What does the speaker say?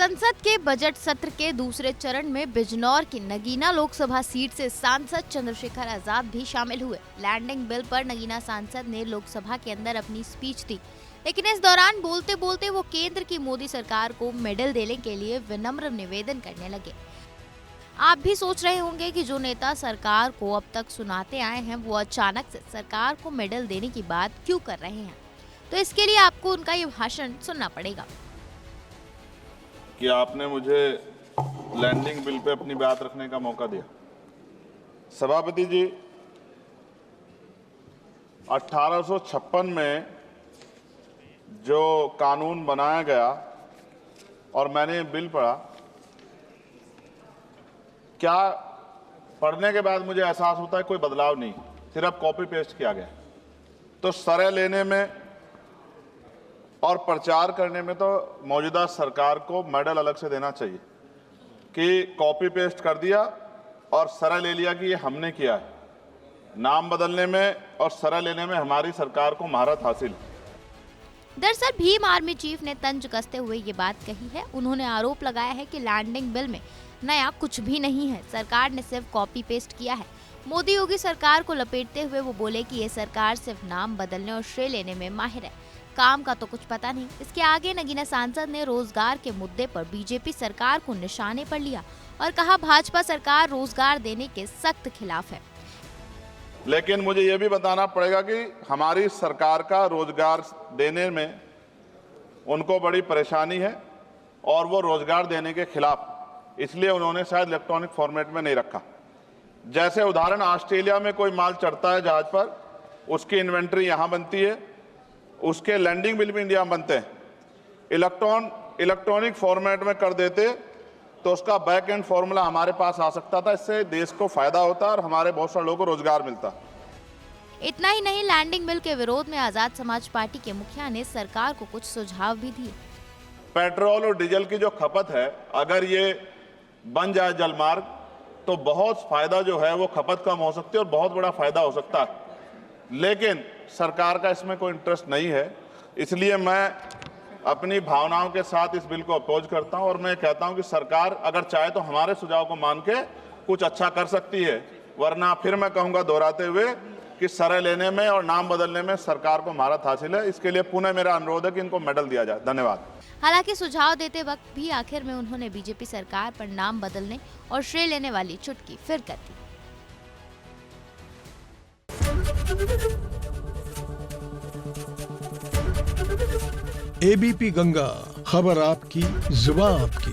संसद के बजट सत्र के दूसरे चरण में बिजनौर की नगीना लोकसभा सीट से सांसद चंद्रशेखर आजाद भी शामिल हुए। लैंडिंग बिल पर नगीना सांसद ने लोकसभा के अंदर अपनी स्पीच दी, लेकिन इस दौरान बोलते बोलते वो केंद्र की मोदी सरकार को मेडल देने के लिए विनम्र निवेदन करने लगे। आप भी सोच रहे होंगे कि जो नेता सरकार को अब तक सुनाते आए हैं वो अचानक से सरकार को मेडल देने की बात क्यों कर रहे हैं, तो इसके लिए आपको उनका ये भाषण सुनना पड़ेगा। कि आपने मुझे लैंडिंग बिल पे अपनी बात रखने का मौका दिया। सभापति जी, 1856 में जो कानून बनाया गया और मैंने बिल पढ़ा, क्या पढ़ने के बाद मुझे एहसास होता है कोई बदलाव नहीं, सिर्फ कॉपी पेस्ट किया गया। तो सरह लेने में और प्रचार करने में तो मौजूदा सरकार को मेडल अलग से देना चाहिए कि कॉपी पेस्ट कर दिया और सरह ले लिया कि ये हमने किया है। नाम बदलने में और सरह लेने में हमारी सरकार को महारत हासिल है। दरअसल भीम आर्मी चीफ ने तंज कसते हुए ये बात कही है। उन्होंने आरोप लगाया है कि लैंडिंग बिल में नया कुछ भी नहीं है, सरकार ने सिर्फ कॉपी पेस्ट किया है। मोदी योगी सरकार को लपेटते हुए वो बोले कि ये सरकार सिर्फ नाम बदलने और श्रेय लेने में माहिर है, काम का तो कुछ पता नहीं। इसके आगे नगीना सांसद ने रोजगार के मुद्दे पर बीजेपी सरकार को निशाने पर लिया और कहा भाजपा सरकार रोजगार देने के सख्त खिलाफ है। लेकिन मुझे ये भी बताना पड़ेगा कि हमारी सरकार का रोजगार देने में उनको बड़ी परेशानी है और वो रोजगार देने के खिलाफ, इसलिए उन्होंने शायद इलेक्ट्रॉनिक फॉर्मेट में नहीं रखा। जैसे उदाहरण, ऑस्ट्रेलिया में कोई माल चढ़ता है जहाज पर, उसकी इन्वेंट्री यहाँ बनती है, उसके लैंडिंग बिल भी इंडिया में बनते हैं। इलेक्ट्रॉनिक फॉर्मेट में कर देते तो उसका बैक एंड फॉर्मूला हमारे पास आ सकता था। इससे देश को फायदा होता और हमारे बहुत सारे लोगों को रोजगार मिलता। इतना ही नहीं, लैंडिंग बिल के विरोध में आजाद समाज पार्टी के मुखिया ने सरकार को कुछ सुझाव भी दिए। पेट्रोल और डीजल की जो खपत है, अगर ये बन जाए जलमार्ग तो बहुत फायदा जो है वो खपत कम हो सकती है और बहुत बड़ा फायदा हो सकता है। लेकिन सरकार का इसमें कोई इंटरेस्ट नहीं है, इसलिए मैं अपनी भावनाओं के साथ इस बिल को अपोज करता हूं और मैं कहता हूं कि सरकार अगर चाहे तो हमारे सुझाव को मान के कुछ अच्छा कर सकती है, वरना फिर मैं कहूंगा दोहराते हुए कि सरह लेने में और नाम बदलने में सरकार को महारत हासिल है। इसके लिए पुनः मेरा अनुरोध है कि इनको मेडल दिया जाए। धन्यवाद। हालांकि सुझाव देते वक्त भी आखिर में उन्होंने बीजेपी सरकार पर नाम बदलने और श्रेय लेने वाली चुटकी फिर कर दी। एबीपी गंगा, खबर आपकी, जुबान आपकी।